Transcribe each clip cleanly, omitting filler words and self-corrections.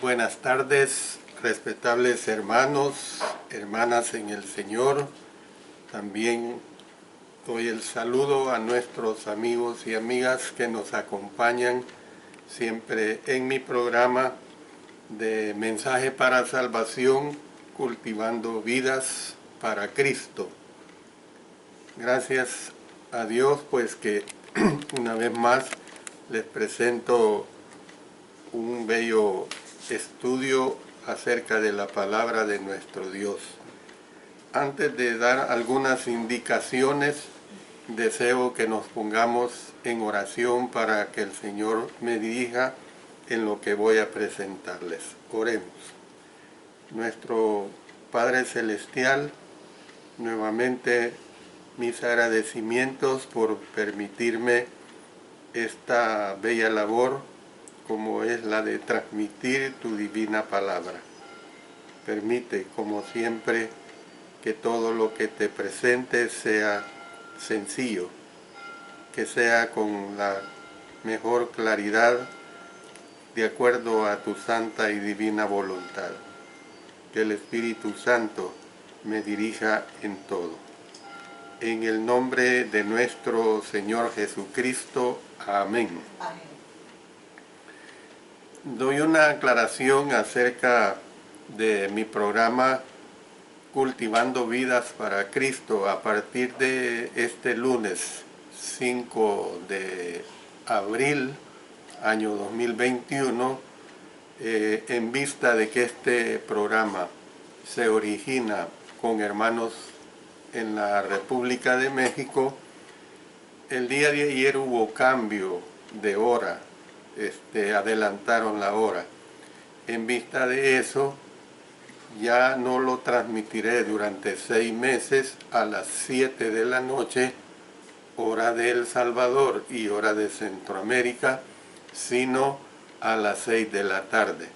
buenas tardes, respetables hermanos, hermanas en el Señor. También doy el saludo a nuestros amigos y amigas que nos acompañan siempre en mi programa de Mensaje para Salvación, cultivando vidas para Cristo. Gracias a Dios, pues que una vez más les presento un bello estudio acerca de la palabra de nuestro Dios. Antes de dar algunas indicaciones, deseo que nos pongamos en oración para que el Señor me dirija en lo que voy a presentarles. Oremos. Nuestro Padre Celestial, nuevamente mis agradecimientos por permitirme esta bella labor como es la de transmitir tu divina palabra. Permite, como siempre, que todo lo que te presente sea sencillo, que sea con la mejor claridad, de acuerdo a tu santa y divina voluntad. Que el Espíritu Santo me dirija en todo. En el nombre de nuestro Señor Jesucristo. Amén. Amén. Doy una aclaración acerca de mi programa Cultivando Vidas para Cristo a partir de este lunes 5 de abril, año 2021, en vista de que este programa se origina con hermanos en la República de México. El día de ayer hubo cambio de hora. Adelantaron la hora. En vista de eso, ya no lo transmitiré durante 6 meses a las 7 de la noche, hora de El Salvador y hora de Centroamérica, sino a las 6 de la tarde.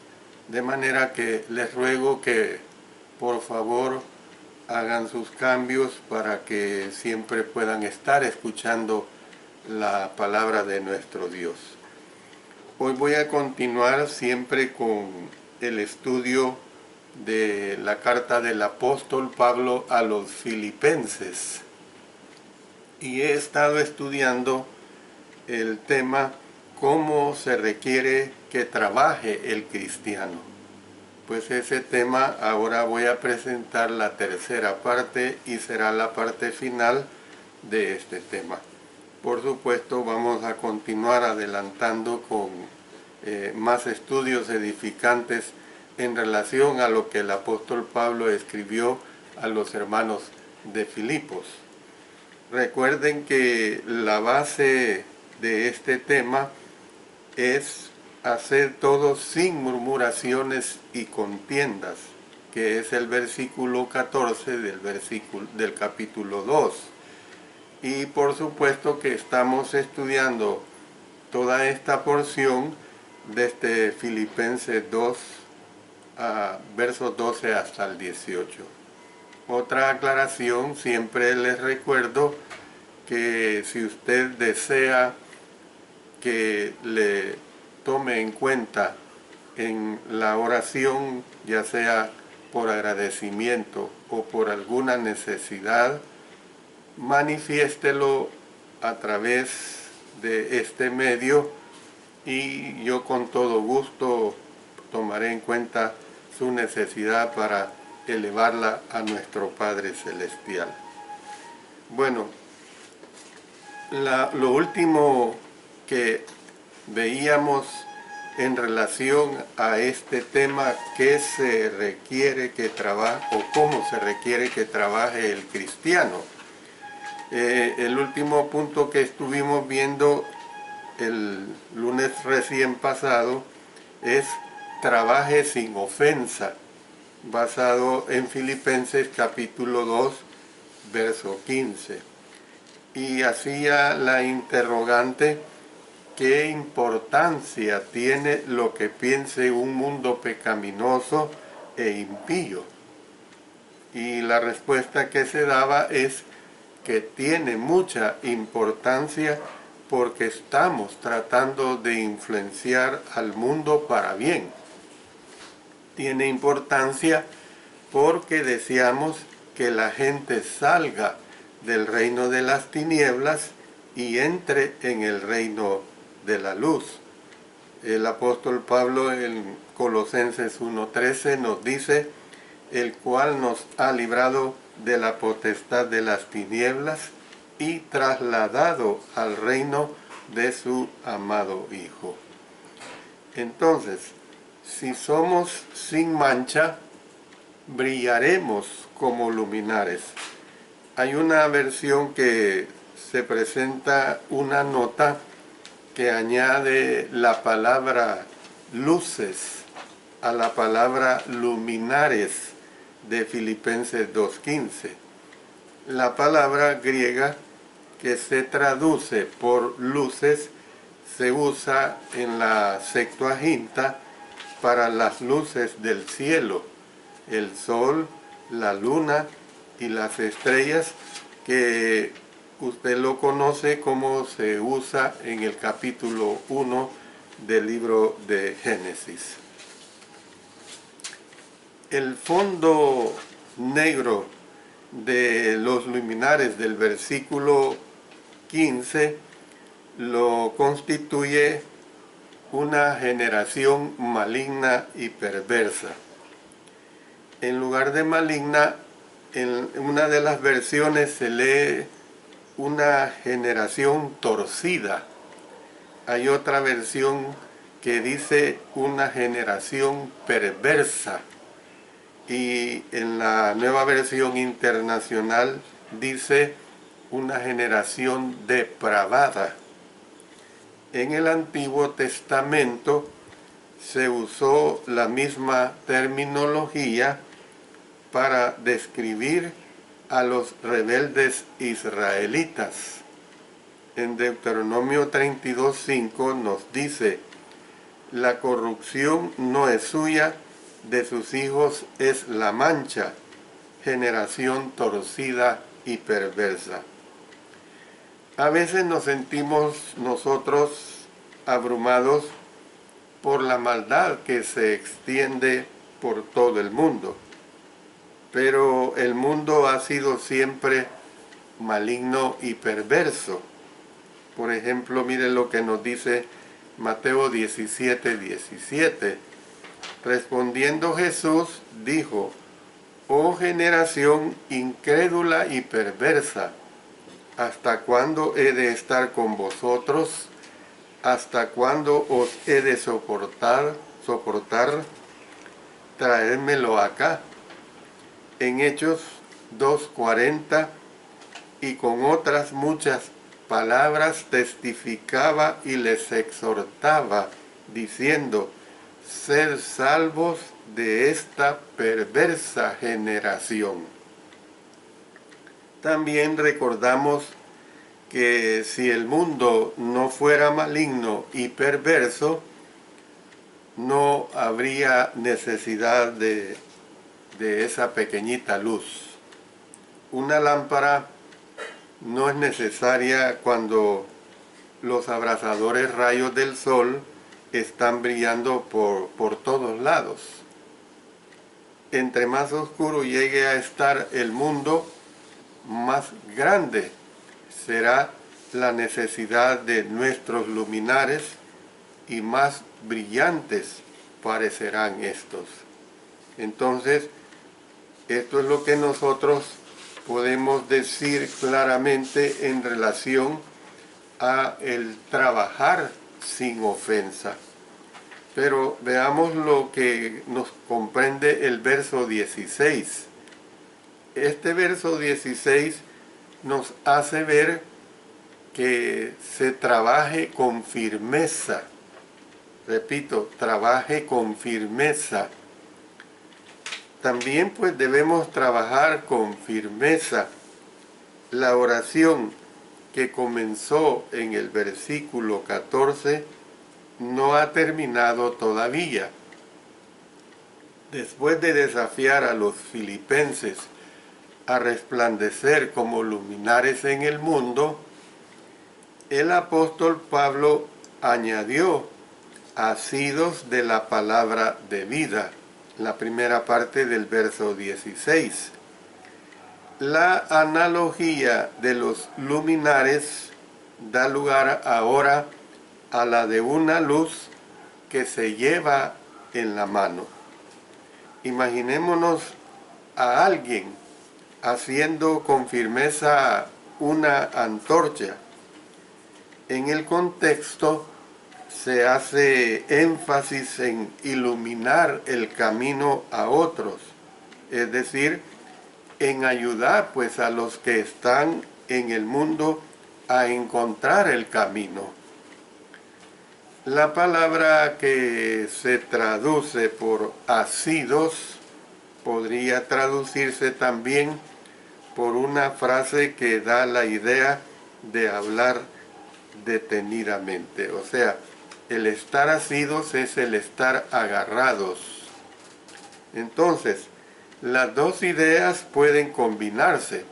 De manera que les ruego que por favor hagan sus cambios para que siempre puedan estar escuchando la palabra de nuestro Dios. Hoy voy a continuar siempre con el estudio de la carta del apóstol Pablo a los Filipenses. Y he estado estudiando el tema cómo se requiere que trabaje el cristiano. Pues ese tema ahora voy a presentar la tercera parte y será la parte final de este tema. Por supuesto, vamos a continuar adelantando con más estudios edificantes en relación a lo que el apóstol Pablo escribió a los hermanos de Filipos. Recuerden que la base de este tema es hacer todo sin murmuraciones y contiendas, que es el versículo 14 del capítulo 2. Y por supuesto que estamos estudiando toda esta porción desde Filipenses 2, versos 12 hasta el 18. Otra aclaración, siempre les recuerdo que si usted desea que le tome en cuenta en la oración, ya sea por agradecimiento o por alguna necesidad, manifiéstelo a través de este medio y yo con todo gusto tomaré en cuenta su necesidad para elevarla a nuestro Padre Celestial. Bueno, lo último que veíamos en relación a este tema, que se requiere que trabaje o cómo se requiere que trabaje el cristiano. El último punto que estuvimos viendo el lunes recién pasado es trabaje sin ofensa, basado en Filipenses capítulo 2, verso 15. Y hacía la interrogante: ¿qué importancia tiene lo que piense un mundo pecaminoso e impío? Y la respuesta que se daba es que tiene mucha importancia porque estamos tratando de influenciar al mundo para bien. Tiene importancia porque deseamos que la gente salga del reino de las tinieblas y entre en el reino de la luz. El apóstol Pablo en Colosenses 1:13 nos dice, el cual nos ha librado de la potestad de las tinieblas y trasladado al reino de su amado Hijo. Entonces, si somos sin mancha, brillaremos como luminares. Hay una versión que se presenta una nota que añade la palabra luces a la palabra luminares de Filipenses 2:15. La palabra griega que se traduce por luces se usa en la Septuaginta para las luces del cielo, el sol, la luna y las estrellas, que usted lo conoce como se usa en el capítulo 1 del libro de Génesis. El fondo negro de los luminares del versículo 15 lo constituye una generación maligna y perversa. En lugar de maligna, en una de las versiones se lee una generación torcida. Hay otra versión que dice una generación perversa. Y en la nueva versión internacional dice una generación depravada. En el Antiguo Testamento se usó la misma terminología para describir a los rebeldes israelitas. En Deuteronomio 32:5 nos dice, la corrupción no es suya, de sus hijos es la mancha, generación torcida y perversa. A veces nos sentimos nosotros abrumados por la maldad que se extiende por todo el mundo. Pero el mundo ha sido siempre maligno y perverso. Por ejemplo, mire lo que nos dice Mateo 17:17. Respondiendo Jesús, dijo, oh generación incrédula y perversa, ¿hasta cuándo he de estar con vosotros? ¿Hasta cuándo os he de soportar? Traédmelo acá. En Hechos 2:40, y con otras muchas palabras testificaba y les exhortaba, diciendo, sed salvos de esta perversa generación. También recordamos que si el mundo no fuera maligno y perverso, no habría necesidad de esa pequeñita luz. Una lámpara no es necesaria cuando los abrasadores rayos del sol están brillando por todos lados. Entre más oscuro llegue a estar el mundo, más grande será la necesidad de nuestros luminares y más brillantes parecerán estos. Entonces, esto es lo que nosotros podemos decir claramente en relación a el trabajar sin ofensa. Pero veamos lo que nos comprende el verso 16. Este verso 16 nos hace ver que se trabaje con firmeza. Repito, trabaje con firmeza. También pues debemos trabajar con firmeza. La oración que comenzó en el versículo 14 no ha terminado todavía. Después de desafiar a los filipenses a resplandecer como luminares en el mundo, el apóstol Pablo añadió, asidos de la palabra de vida, la primera parte del verso 16. La analogía de los luminares da lugar ahora a la de una luz que se lleva en la mano. Imaginémonos a alguien haciendo con firmeza una antorcha. En el contexto se hace énfasis en iluminar el camino a otros, es decir, en ayudar pues a los que están en el mundo a encontrar el camino. La palabra que se traduce por asidos podría traducirse también por una frase que da la idea de hablar detenidamente. O sea, el estar asidos es el estar agarrados. Entonces, las dos ideas pueden combinarse.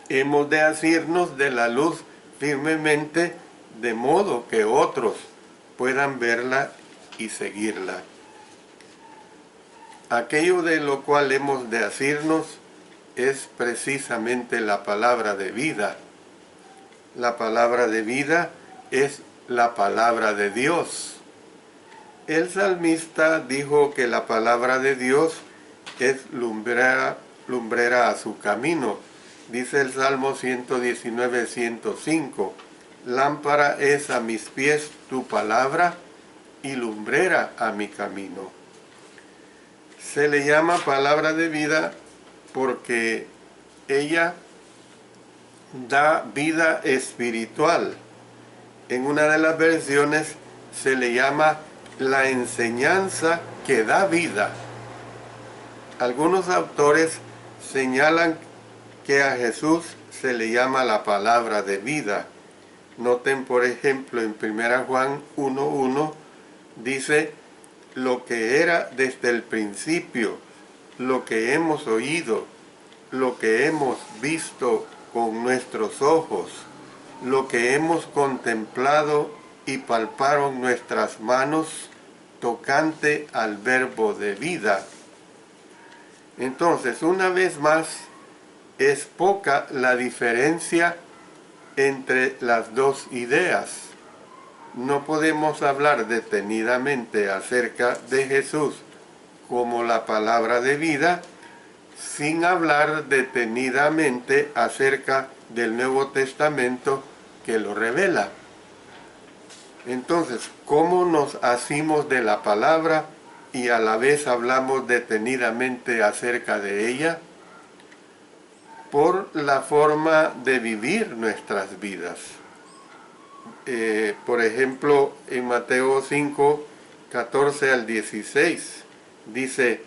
Hemos de asirnos de la luz firmemente, de modo que otros puedan verla y seguirla. Aquello de lo cual hemos de asirnos es precisamente la palabra de vida. La palabra de vida es la palabra de Dios. El salmista dijo que la palabra de Dios es lumbrera a su camino. Dice el Salmo 119, 105, lámpara es a mis pies tu palabra y lumbrera a mi camino. Se le llama palabra de vida porque ella da vida espiritual. En una de las versiones se le llama la enseñanza que da vida. Algunos autores señalan que a Jesús se le llama la palabra de vida. Noten, por ejemplo, en 1 Juan 1:1 dice, lo que era desde el principio, lo que hemos oído, lo que hemos visto con nuestros ojos, lo que hemos contemplado y palparon nuestras manos tocante al verbo de vida. Entonces, una vez más, es poca la diferencia entre las dos ideas. No podemos hablar detenidamente acerca de Jesús como la palabra de vida sin hablar detenidamente acerca del Nuevo Testamento que lo revela. Entonces, ¿cómo nos asimos de la palabra y a la vez hablamos detenidamente acerca de ella? Por la forma de vivir nuestras vidas. Por ejemplo, en Mateo 5, 14 al 16, dice,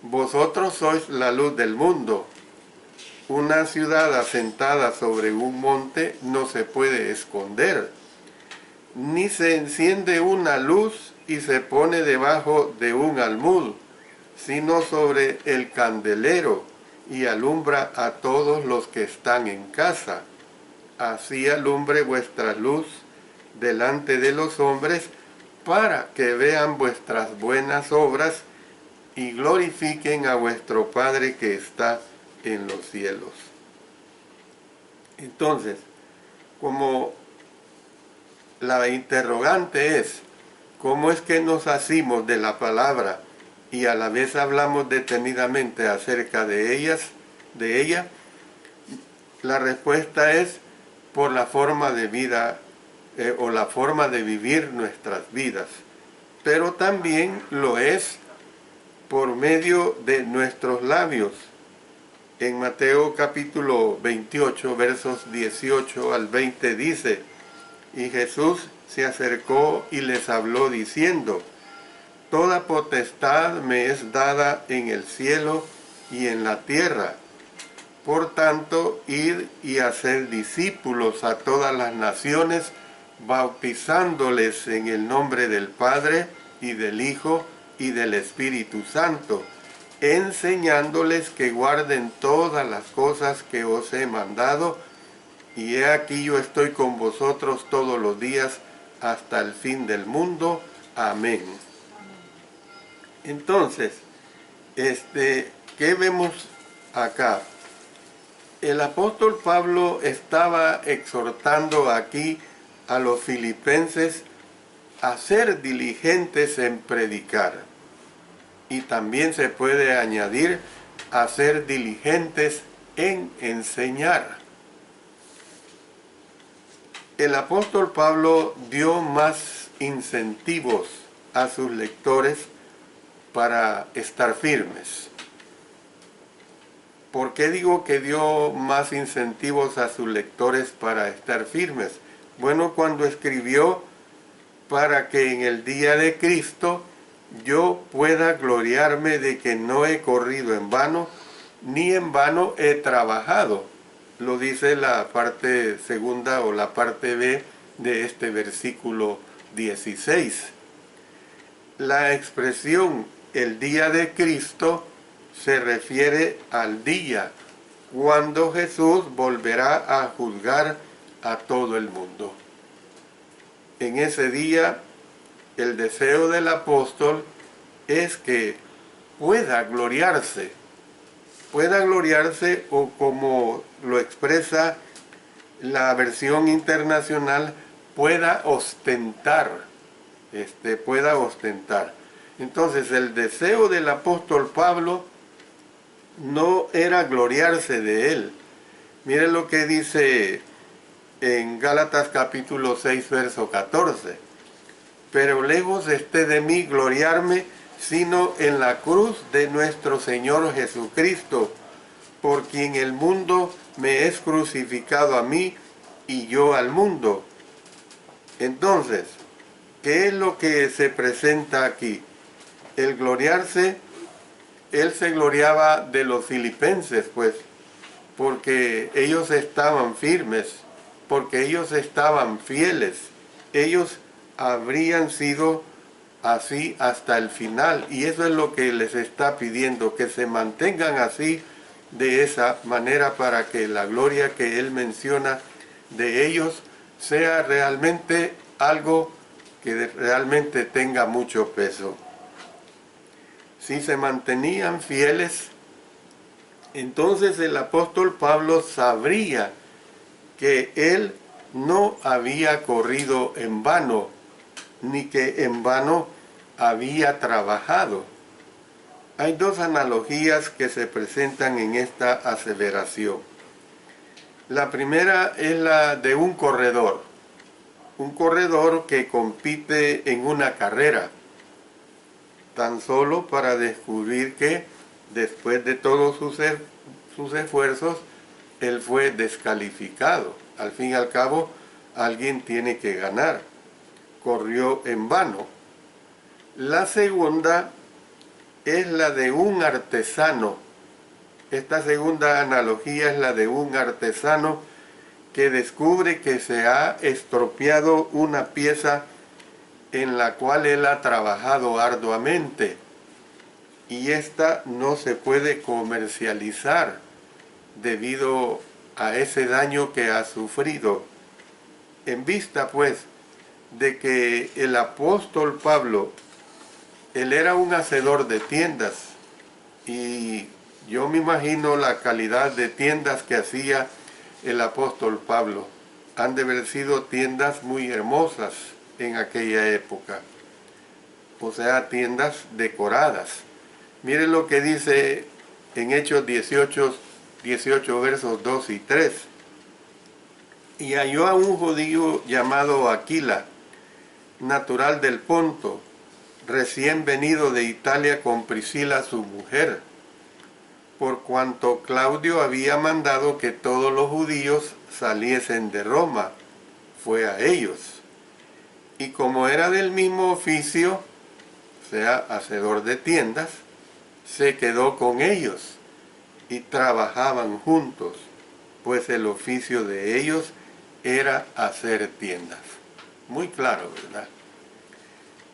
vosotros sois la luz del mundo. Una ciudad asentada sobre un monte no se puede esconder, ni se enciende una luz y se pone debajo de un almud, sino sobre el candelero y alumbra a todos los que están en casa. Así alumbre vuestra luz delante de los hombres, para que vean vuestras buenas obras y glorifiquen a vuestro Padre que está en los cielos. Entonces, como la interrogante es, ¿cómo es que nos asimos de la palabra y a la vez hablamos detenidamente acerca de ella? La respuesta es por la forma de vida o la forma de vivir nuestras vidas, pero también lo es por medio de nuestros labios. En Mateo capítulo 28, versos 18 al 20 dice, y Jesús se acercó y les habló diciendo, toda potestad me es dada en el cielo y en la tierra. Por tanto, id y haced discípulos a todas las naciones, bautizándoles en el nombre del Padre y del Hijo y del Espíritu Santo, enseñándoles que guarden todas las cosas que os he mandado, y he aquí yo estoy con vosotros todos los días hasta el fin del mundo. Amén. Entonces, ¿qué vemos acá? El apóstol Pablo estaba exhortando aquí a los filipenses a ser diligentes en predicar. Y también se puede añadir a ser diligentes en enseñar. El apóstol Pablo dio más incentivos a sus lectores para estar firmes. ¿Por qué digo que dio más incentivos a sus lectores para estar firmes? Bueno, cuando escribió para que en el día de Cristo yo pueda gloriarme de que no he corrido en vano, ni en vano he trabajado. Lo dice la parte segunda o la parte B de este versículo 16. La expresión el día de Cristo se refiere al día cuando Jesús volverá a juzgar a todo el mundo. En ese día, el deseo del apóstol es que pueda gloriarse o como lo expresa la versión internacional, pueda ostentar. Entonces, el deseo del apóstol Pablo no era gloriarse de él. Miren lo que dice en Gálatas capítulo 6, verso 14. Pero lejos esté de mí gloriarme, sino en la cruz de nuestro Señor Jesucristo, por quien el mundo me es crucificado a mí y yo al mundo. Entonces, ¿qué es lo que se presenta aquí? El gloriarse, él se gloriaba de los filipenses, pues, porque ellos estaban firmes, porque ellos estaban fieles, ellos habrían sido así hasta el final, y eso es lo que les está pidiendo, que se mantengan así de esa manera para que la gloria que él menciona de ellos sea realmente algo que realmente tenga mucho peso. Si se mantenían fieles, entonces el apóstol Pablo sabría que él no había corrido en vano, ni que en vano había trabajado. Hay dos analogías que se presentan en esta aseveración. La primera es la de un corredor que compite en una carrera, tan solo para descubrir que después de todos sus esfuerzos, él fue descalificado. Al fin y al cabo, alguien tiene que ganar. Corrió en vano. La segunda es la de un artesano. Esta segunda analogía es la de un artesano que descubre que se ha estropeado una pieza en la cual él ha trabajado arduamente y esta no se puede comercializar debido a ese daño que ha sufrido. En vista, pues, de que el apóstol Pablo, él era un hacedor de tiendas, y yo me imagino la calidad de tiendas que hacía el apóstol Pablo. Han de haber sido tiendas muy hermosas en aquella época, o sea, tiendas decoradas. Miren lo que dice en Hechos 18 versos 2 y 3. Y halló a un judío llamado Aquila, natural del Ponto, recién venido de Italia con Priscila su mujer, por cuanto Claudio había mandado que todos los judíos saliesen de Roma, fue a ellos. Y como era del mismo oficio, o sea, hacedor de tiendas, se quedó con ellos y trabajaban juntos, pues el oficio de ellos era hacer tiendas. Muy claro, ¿verdad?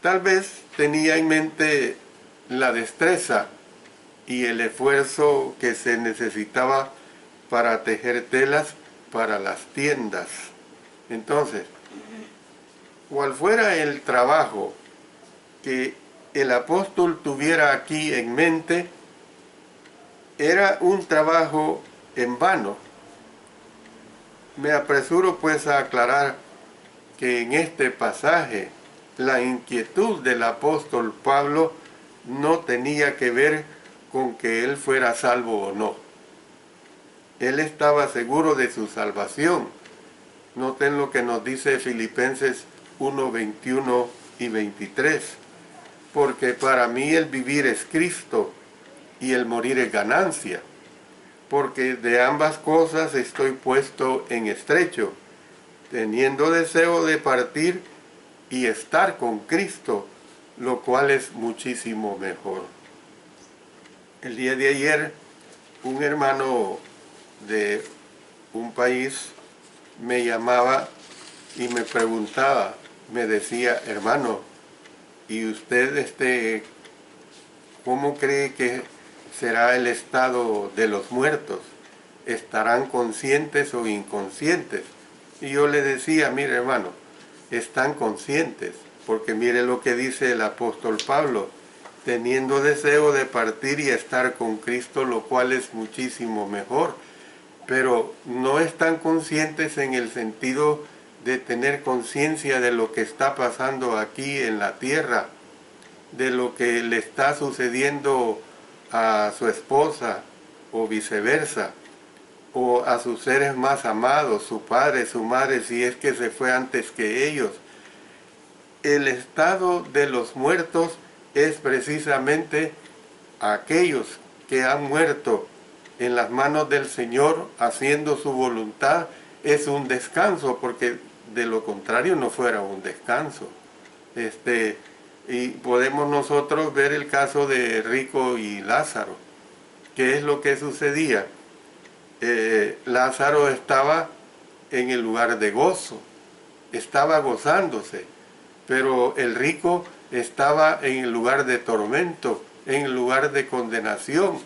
Tal vez tenía en mente la destreza y el esfuerzo que se necesitaba para tejer telas para las tiendas. Entonces, cual fuera el trabajo que el apóstol tuviera aquí en mente era un trabajo en vano. Me apresuro pues a aclarar que en este pasaje la inquietud del apóstol Pablo no tenía que ver con que él fuera salvo o no. Él estaba seguro de su salvación. Noten lo que nos dice Filipenses 1, 21 y 23. Porque para mí el vivir es Cristo y el morir es ganancia. Porque de ambas cosas estoy puesto en estrecho, teniendo deseo de partir y estar con Cristo, lo cual es muchísimo mejor. El día de ayer, un hermano de un país me llamaba y me preguntaba, me decía, hermano, ¿y usted cómo cree que será el estado de los muertos? ¿Estarán conscientes o inconscientes? Y yo le decía, mire hermano, están conscientes, porque mire lo que dice el apóstol Pablo, teniendo deseo de partir y estar con Cristo, lo cual es muchísimo mejor. Pero no están conscientes en el sentido de tener conciencia de lo que está pasando aquí en la tierra, de lo que le está sucediendo a su esposa o viceversa, o a sus seres más amados, su padre, su madre, si es que se fue antes que ellos. El estado de los muertos es precisamente aquellos que han muerto en las manos del Señor haciendo su voluntad. Es un descanso, porque de lo contrario no fuera un descanso. Y podemos nosotros ver el caso de Rico y Lázaro. ¿Qué es lo que sucedía? Lázaro estaba en el lugar de gozo, estaba gozándose, pero el rico estaba en el lugar de tormento, en el lugar de condenación.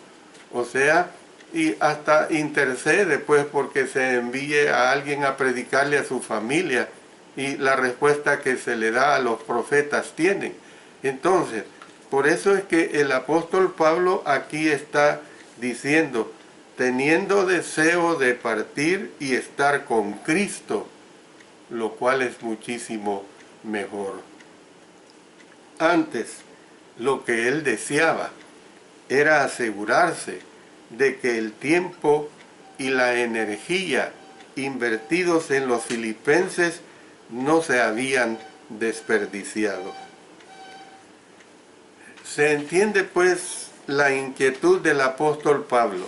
O sea, y hasta intercede pues porque se envíe a alguien a predicarle a su familia, y la respuesta que se le da a los profetas tienen. Entonces, por eso es que el apóstol Pablo aquí está diciendo, teniendo deseo de partir y estar con Cristo, lo cual es muchísimo mejor. Antes, lo que él deseaba era asegurarse de que el tiempo y la energía invertidos en los filipenses no se habían desperdiciado. Se entiende pues la inquietud del apóstol Pablo.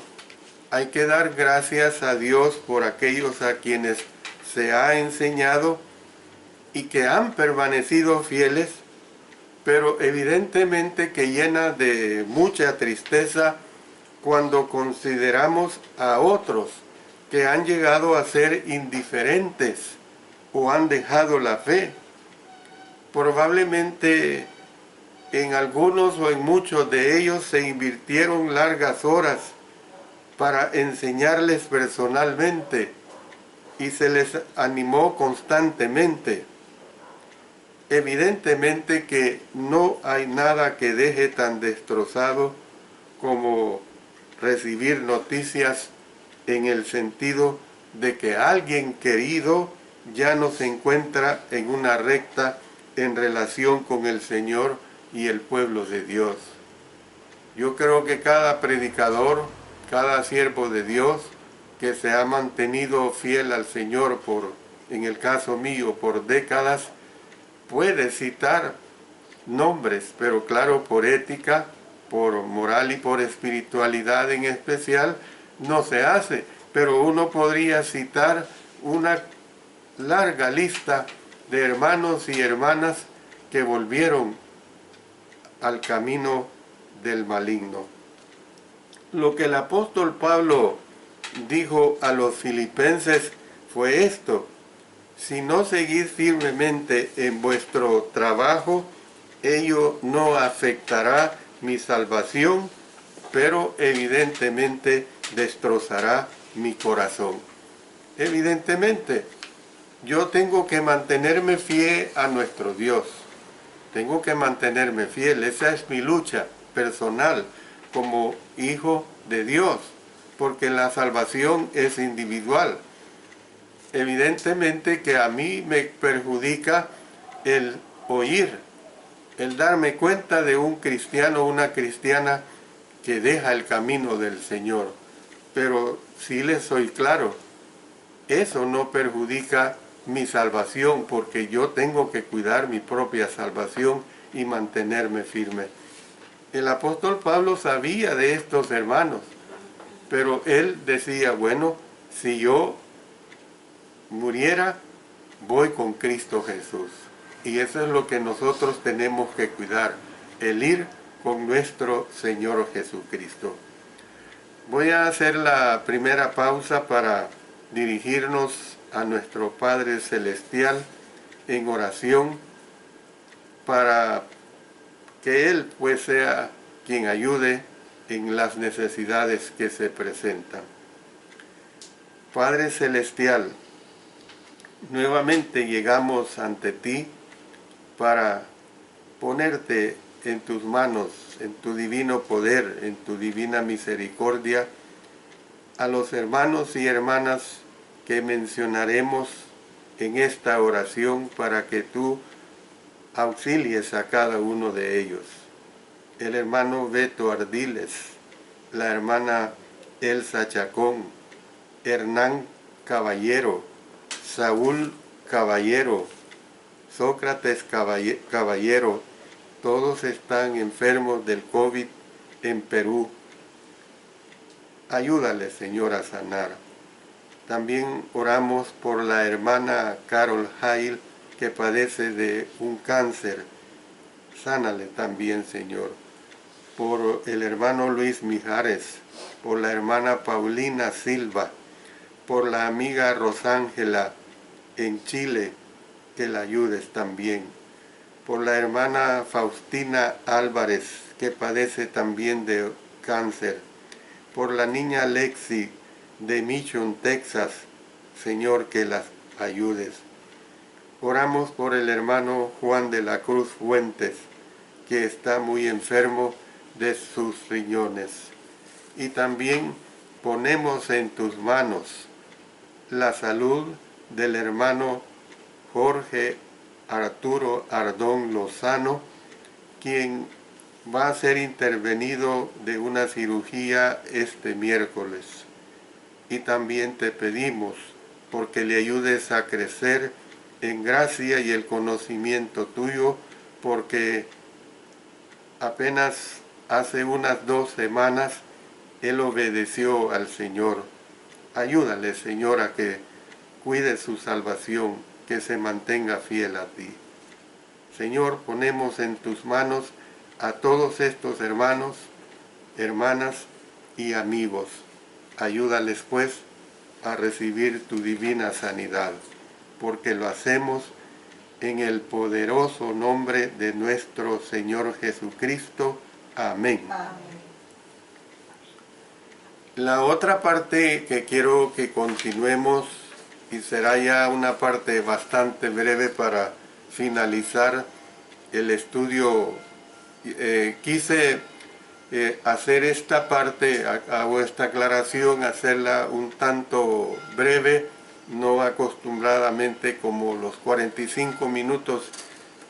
Hay que dar gracias a Dios por aquellos a quienes se ha enseñado y que han permanecido fieles, pero evidentemente que llena de mucha tristeza cuando consideramos a otros que han llegado a ser indiferentes o han dejado la fe. Probablemente en algunos o en muchos de ellos se invirtieron largas horas para enseñarles personalmente y se les animó constantemente. Evidentemente que no hay nada que deje tan destrozado como recibir noticias en el sentido de que alguien querido ya no se encuentra en una recta en relación con el Señor y el pueblo de Dios. Yo creo que cada predicador, cada siervo de Dios que se ha mantenido fiel al Señor en el caso mío, por décadas, puede citar nombres, pero claro, por ética, por moral y por espiritualidad en especial, no se hace. Pero uno podría citar una larga lista de hermanos y hermanas que volvieron al camino del maligno. Lo que el apóstol Pablo dijo a los filipenses fue esto: si no seguís firmemente en vuestro trabajo, ello no afectará mi salvación, pero evidentemente destrozará mi corazón. Evidentemente, yo tengo que mantenerme fiel a nuestro Dios. tengo que mantenerme fiel. Esa es mi lucha personal como hijo de Dios, porque la salvación es individual. Evidentemente que a mí me perjudica el oír, el darme cuenta de un cristiano o una cristiana que deja el camino del Señor. Pero sí les soy claro, eso no perjudica mi salvación, porque yo tengo que cuidar mi propia salvación y mantenerme firme. El apóstol Pablo sabía de estos hermanos, pero él decía, bueno, si yo muriera, voy con Cristo Jesús. Y eso es lo que nosotros tenemos que cuidar, el ir con nuestro Señor Jesucristo. Voy a hacer la primera pausa para dirigirnos a nuestro Padre Celestial en oración, para que Él pues sea quien ayude en las necesidades que se presentan. Padre Celestial, nuevamente llegamos ante ti para ponerte en tus manos, en tu divino poder, en tu divina misericordia, a los hermanos y hermanas que mencionaremos en esta oración para que tú auxilies a cada uno de ellos. El hermano Beto Ardiles, la hermana Elsa Chacón, Hernán Caballero, Saúl Caballero, Sócrates Caballero, todos están enfermos del COVID en Perú. Ayúdale, Señor, a sanar. También oramos por la hermana Carol Jail, que padece de un cáncer. Sánale también, Señor. Por el hermano Luis Mijares, por la hermana Paulina Silva, por la amiga Rosángela en Chile, que la ayudes también. Por la hermana Faustina Álvarez, que padece también de cáncer. Por la niña Lexi de Mission, Texas, Señor, que las ayudes. Oramos por el hermano Juan de la Cruz Fuentes, que está muy enfermo de sus riñones. Y también ponemos en tus manos la salud del hermano Jorge Arturo Ardón Lozano, quien va a ser intervenido de una cirugía este miércoles. Y también te pedimos porque le ayudes a crecer en gracia y el conocimiento tuyo, porque apenas hace unas 2 semanas él obedeció al Señor. Ayúdale, Señor, a que cuide su salvación, que se mantenga fiel a ti. Señor, ponemos en tus manos a todos estos hermanos, hermanas y amigos. Ayúdales pues a recibir tu divina sanidad, porque lo hacemos en el poderoso nombre de nuestro Señor Jesucristo. Amén. Amén. La otra parte que quiero que continuemos, y será ya una parte bastante breve para finalizar el estudio, quise hacer esta parte, hago esta aclaración, hacerla un tanto breve, no acostumbradamente como los 45 minutos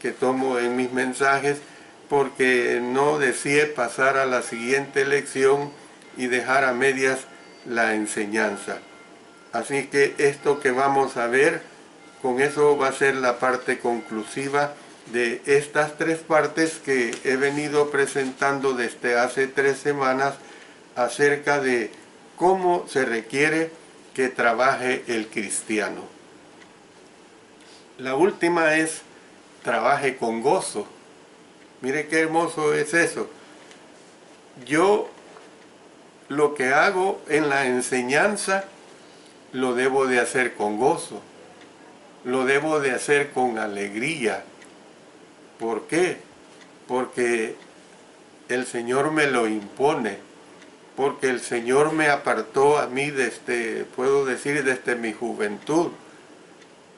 que tomo en mis mensajes, porque no deseé pasar a la siguiente lección y dejar a medias la enseñanza. Así que esto que vamos a ver, con eso va a ser la parte conclusiva de estas 3 partes que he venido presentando desde hace 3 semanas acerca de cómo se requiere que trabaje el cristiano. La última es trabaje con gozo. Mire qué hermoso es eso. Yo lo que hago en la enseñanza lo debo de hacer con gozo, lo debo de hacer con alegría. ¿Por qué? Porque el Señor me lo impone, porque el Señor me apartó a mí desde, puedo decir, desde mi juventud,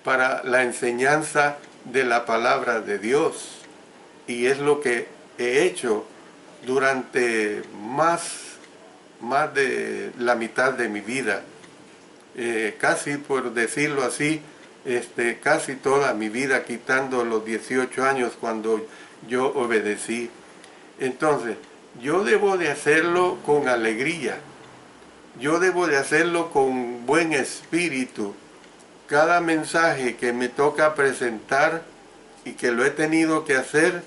para la enseñanza de la palabra de Dios. y es lo que he hecho durante más de la mitad de mi vida. Casi, por decirlo así, casi toda mi vida, quitando los 18 años cuando yo obedecí. Entonces, yo debo de hacerlo con alegría, yo debo de hacerlo con buen espíritu. Cada mensaje que me toca presentar y que lo he tenido que hacer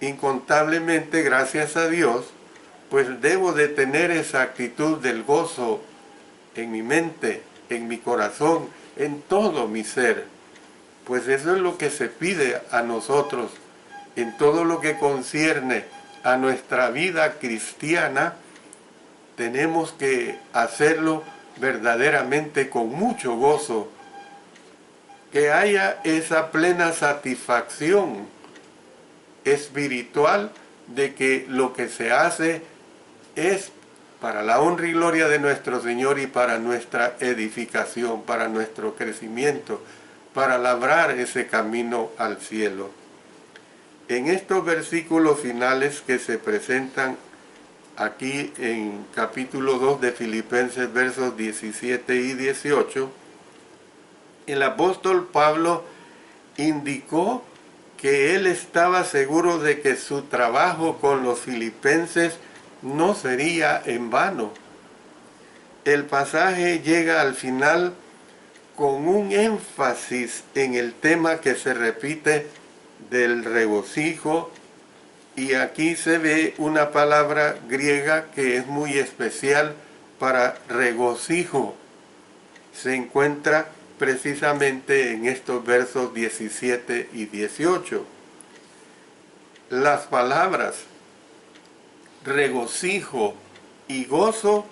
incontablemente, gracias a Dios, pues debo de tener esa actitud del gozo en mi mente, en mi corazón, en todo mi ser. Pues eso es lo que se pide a nosotros en todo lo que concierne a nuestra vida cristiana. Tenemos que hacerlo verdaderamente con mucho gozo, que haya esa plena satisfacción espiritual de que lo que se hace es para la honra y gloria de nuestro Señor y para nuestra edificación, para nuestro crecimiento, para labrar ese camino al cielo. En estos versículos finales que se presentan aquí en capítulo 2 de Filipenses, versos 17 y 18, el apóstol Pablo indicó que él estaba seguro de que su trabajo con los filipenses no sería en vano. El pasaje llega al final con un énfasis en el tema que se repite del regocijo, y aquí se ve una palabra griega que es muy especial para regocijo. Se encuentra precisamente en estos versos 17 y 18. Las palabras regocijo y gozo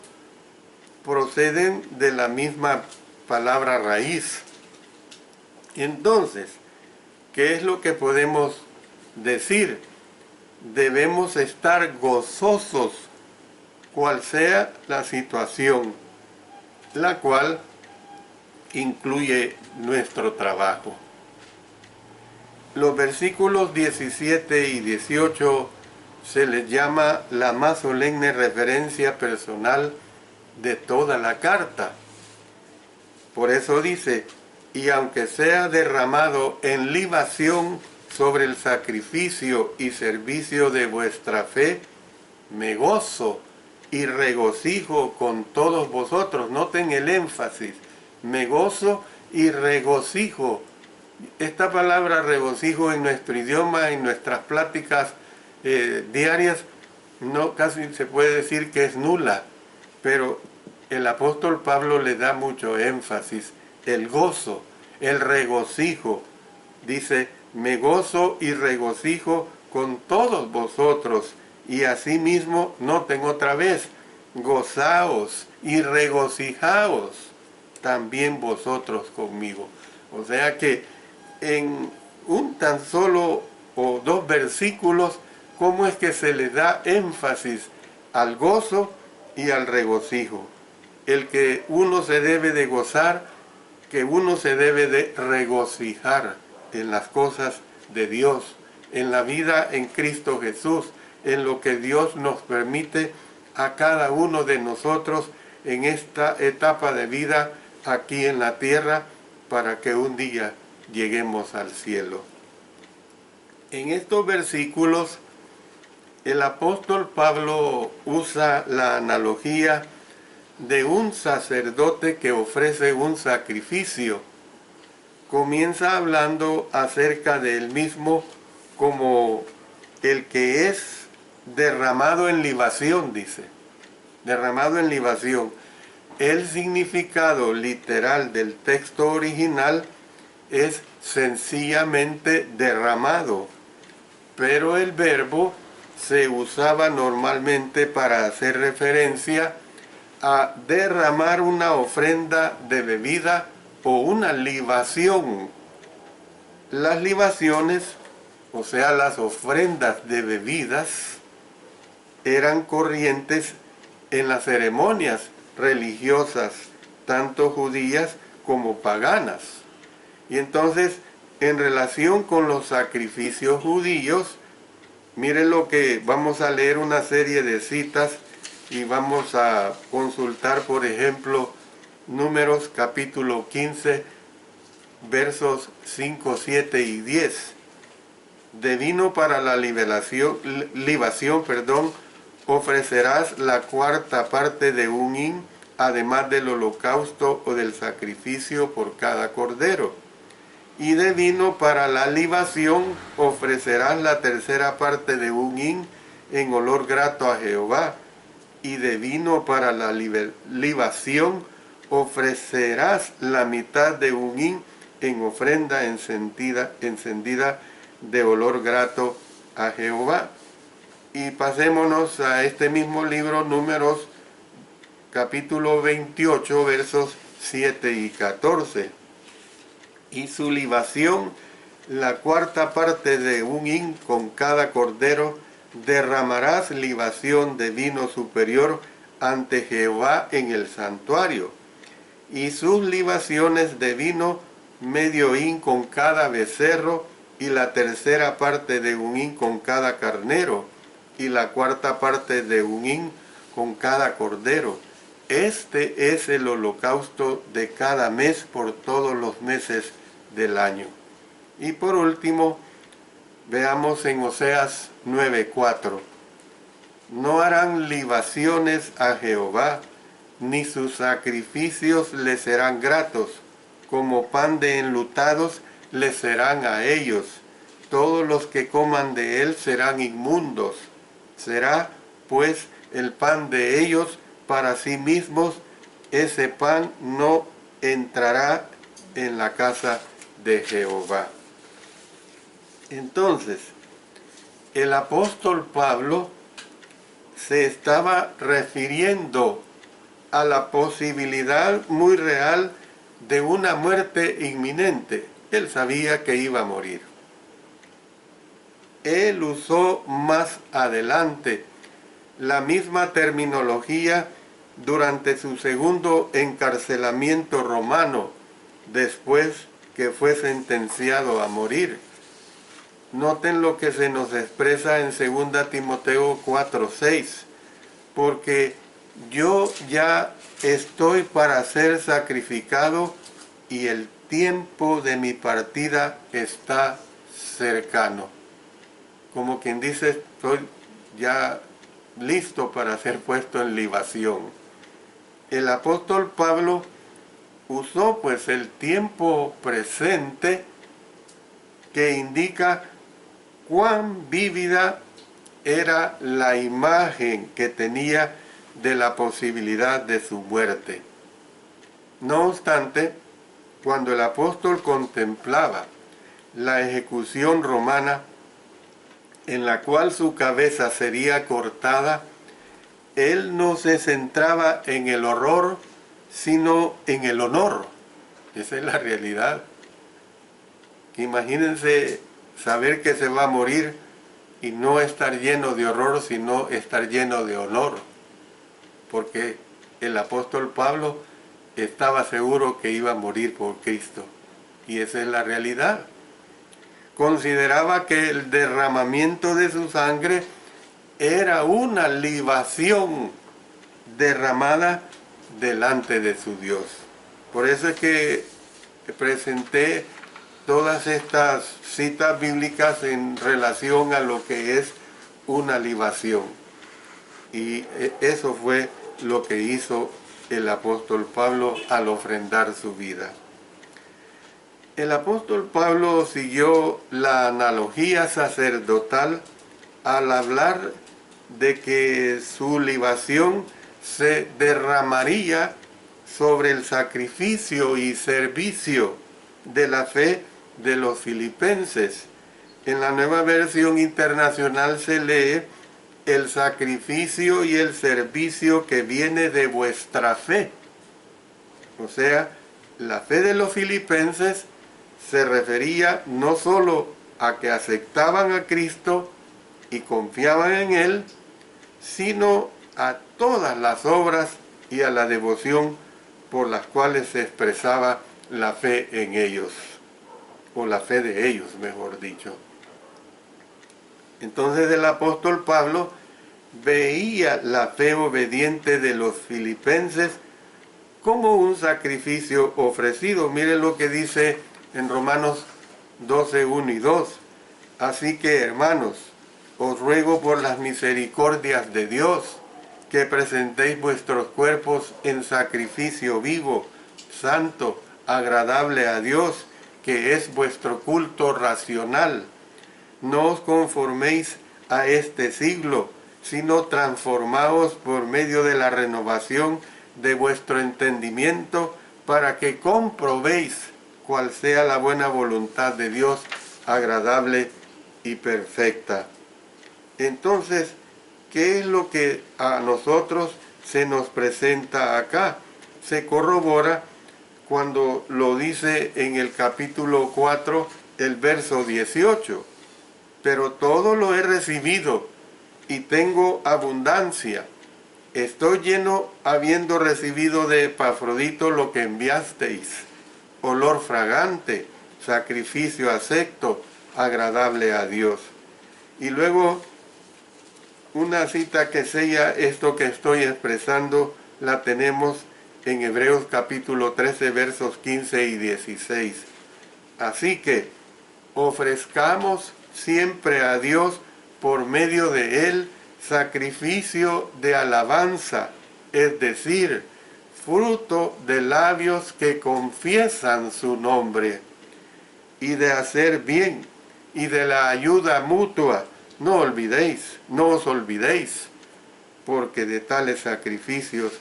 proceden de la misma palabra raíz. Entonces, ¿qué es lo que podemos decir? Debemos estar gozosos, cual sea la situación, la cual incluye nuestro trabajo. Los versículos 17 y 18 se les llama la más solemne referencia personal de toda la carta. Por eso dice, y aunque sea derramado en libación sobre el sacrificio y servicio de vuestra fe, me gozo y regocijo con todos vosotros. Noten el énfasis, me gozo y regocijo. Esta palabra regocijo en nuestro idioma, en nuestras pláticas diarias, no casi se puede decir que es nula, pero el apóstol Pablo le da mucho énfasis, el gozo, el regocijo. Dice, me gozo y regocijo con todos vosotros, y asimismo, noten otra vez, gozaos y regocijaos también vosotros conmigo. O sea que en un tan solo o dos versículos, ¿cómo es que se le da énfasis al gozo y al regocijo? El que uno se debe de gozar, que uno se debe de regocijar en las cosas de Dios, en la vida en Cristo Jesús, en lo que Dios nos permite a cada uno de nosotros en esta etapa de vida aquí en la tierra, para que un día lleguemos al cielo. En estos versículos, el apóstol Pablo usa la analogía de un sacerdote que ofrece un sacrificio. Comienza hablando acerca de él mismo como el que es derramado en libación, dice. Derramado en libación. El significado literal del texto original es sencillamente derramado, pero el verbo se usaba normalmente para hacer referencia a derramar una ofrenda de bebida o una libación. Las libaciones, o sea, las ofrendas de bebidas, eran corrientes en las ceremonias religiosas, tanto judías como paganas. Y entonces En relación con los sacrificios judíos, miren lo que vamos a leer una serie de citas y vamos a consultar, por ejemplo, Números capítulo 15, versos 5, 7 y 10. De vino para la libación, ofrecerás la cuarta parte de un hin, además del holocausto o del sacrificio por cada cordero. Y de vino para la libación ofrecerás la tercera parte de un hin en olor grato a Jehová. Y de vino para la libación ofrecerás la mitad de un hin en ofrenda encendida de olor grato a Jehová. Y pasémonos a este mismo libro, Números capítulo 28, versos 7 y 14. Y su libación, la cuarta parte de un hin con cada cordero, derramarás libación de vino superior ante Jehová en el santuario. Y sus libaciones de vino, medio hin con cada becerro, y la tercera parte de un hin con cada carnero, y la cuarta parte de un hin con cada cordero. Este es el holocausto de cada mes por todos los meses del año. Y por último, veamos en Oseas 9:4. No harán libaciones a Jehová, ni sus sacrificios les serán gratos, como pan de enlutados les serán a ellos. Todos los que coman de él serán inmundos. Será, pues, el pan de ellos para sí mismos. Ese pan no entrará en la casa de Jehová. Entonces, el apóstol Pablo se estaba refiriendo a la posibilidad muy real de una muerte inminente. Él sabía que iba a morir. Él usó más adelante la misma terminología durante su segundo encarcelamiento romano, después que fue sentenciado a morir. Noten lo que se nos expresa en 2 Timoteo 4:6, porque yo ya estoy para ser sacrificado y el tiempo de mi partida está cercano. Como quien dice, estoy ya listo para ser puesto en libación. El apóstol Pablo usó pues el tiempo presente que indica cuán vívida era la imagen que tenía de la posibilidad de su muerte. No obstante, cuando el apóstol contemplaba la ejecución romana, en la cual su cabeza sería cortada, él no se centraba en el horror, sino en el honor. Esa es la realidad. Imagínense saber que se va a morir y no estar lleno de horror, sino estar lleno de honor. Porque el apóstol Pablo estaba seguro que iba a morir por Cristo. Y esa es la realidad. Consideraba que el derramamiento de su sangre era una libación derramada delante de su Dios. Por eso es que presenté todas estas citas bíblicas en relación a lo que es una libación. Y eso fue lo que hizo el apóstol Pablo al ofrendar su vida. El apóstol Pablo siguió la analogía sacerdotal al hablar de que su libación se derramaría sobre el sacrificio y servicio de la fe de los filipenses. En la Nueva Versión Internacional se lee el sacrificio y el servicio que viene de vuestra fe. O sea, la fe de los filipenses se refería no solo a que aceptaban a Cristo y confiaban en Él, sino a todas las obras y a la devoción por las cuales se expresaba la fe en ellos. o la fe de ellos, mejor dicho. Entonces el apóstol Pablo veía la fe obediente de los filipenses como un sacrificio ofrecido. Miren lo que dice en Romanos 12, 1 y 2. Así que, hermanos, os ruego por las misericordias de Dios que presentéis vuestros cuerpos en sacrificio vivo, santo, agradable a Dios, que es vuestro culto racional. No os conforméis a este siglo, sino transformaos por medio de la renovación de vuestro entendimiento, para que comprobéis cuál sea la buena voluntad de Dios, agradable y perfecta. Entonces, ¿qué es lo que a nosotros se nos presenta acá? Se corrobora cuando lo dice en el capítulo 4, el verso 18. Pero todo lo he recibido y tengo abundancia. Estoy lleno habiendo recibido de Epafrodito lo que enviasteis, olor fragante, sacrificio acepto, agradable a Dios. Y luego una cita que sella esto que estoy expresando la tenemos en Hebreos capítulo 13 versos 15 y 16. Así que ofrezcamos siempre a Dios por medio de Él sacrificio de alabanza, es decir, fruto de labios que confiesan su nombre, y de hacer bien, y de la ayuda mutua. No os olvidéis, porque de tales sacrificios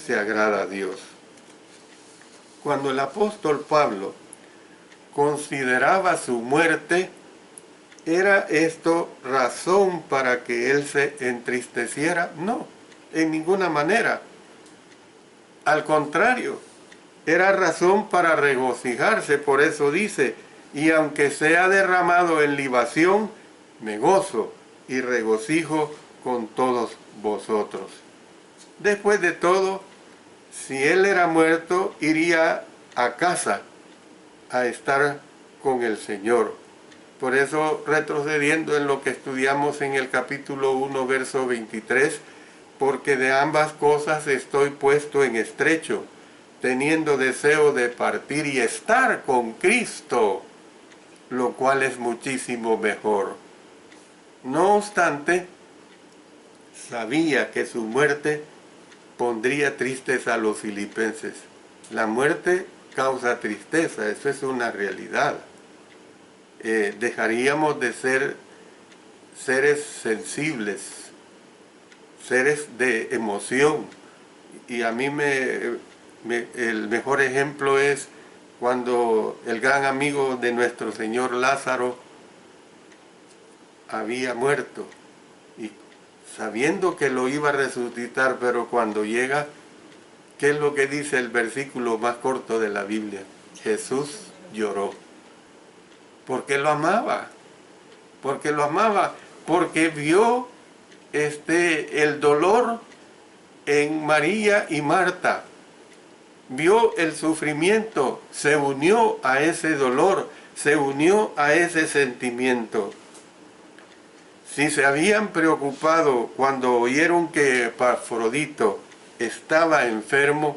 se agrada a Dios. Cuando el apóstol Pablo consideraba su muerte, ¿era esto razón para que él se entristeciera? No, en ninguna manera. Al contrario, era razón para regocijarse. Por eso dice, y aunque sea derramado en libación, me gozo y regocijo con todos vosotros. Después de todo, si él era muerto, iría a casa a estar con el Señor. Por eso, retrocediendo en lo que estudiamos en el capítulo 1, verso 23, porque de ambas cosas estoy puesto en estrecho, teniendo deseo de partir y estar con Cristo, lo cual es muchísimo mejor. No obstante, sabía que su muerte pondría tristes a los filipenses. La muerte causa tristeza, eso es una realidad. Dejaríamos de ser seres sensibles, seres de emoción. Y a mí el mejor ejemplo es cuando el gran amigo de nuestro Señor Lázaro había muerto, y sabiendo que lo iba a resucitar, pero cuando llega, ¿qué es lo que dice el versículo más corto de la Biblia? Jesús lloró. Porque lo amaba, porque vio el dolor en María y Marta, vio el sufrimiento, se unió a ese dolor, se unió a ese sentimiento. Si se habían preocupado cuando oyeron que Epafrodito estaba enfermo,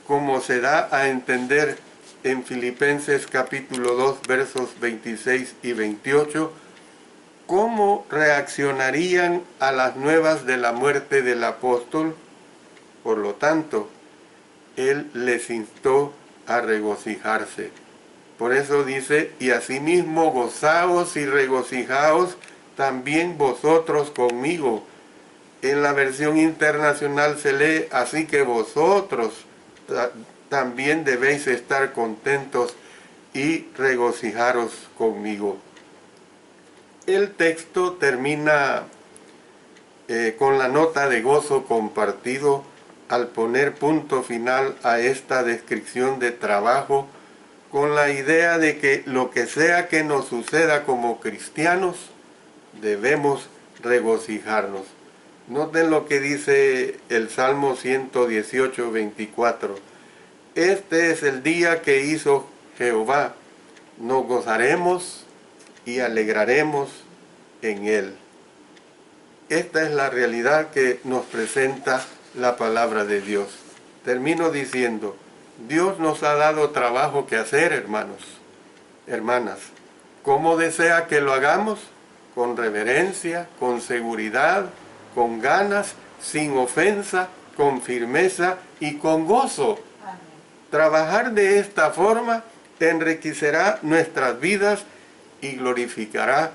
como se da a entender en Filipenses capítulo 2 versos 26 y 28, ¿cómo reaccionarían a las nuevas de la muerte del apóstol? Por lo tanto, él les instó a regocijarse. Por eso dice, y asimismo gozaos y regocijaos también vosotros conmigo. En la versión internacional se lee, así que vosotros también debéis estar contentos y regocijaros conmigo. El texto termina con la nota de gozo compartido al poner punto final a esta descripción de trabajo, con la idea de que lo que sea que nos suceda como cristianos, debemos regocijarnos. Noten lo que dice el Salmo 118, 24. Este es el día que hizo Jehová. nos gozaremos y alegraremos en Él. Esta es la realidad que nos presenta la palabra de Dios. Termino diciendo, Dios nos ha dado trabajo que hacer, hermanos, hermanas. ¿Cómo desea que lo hagamos? Con reverencia, con seguridad, con ganas, sin ofensa, con firmeza y con gozo. Amén. Trabajar de esta forma enriquecerá nuestras vidas y glorificará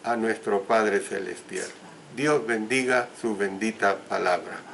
a nuestro Padre Celestial. Dios bendiga su bendita palabra.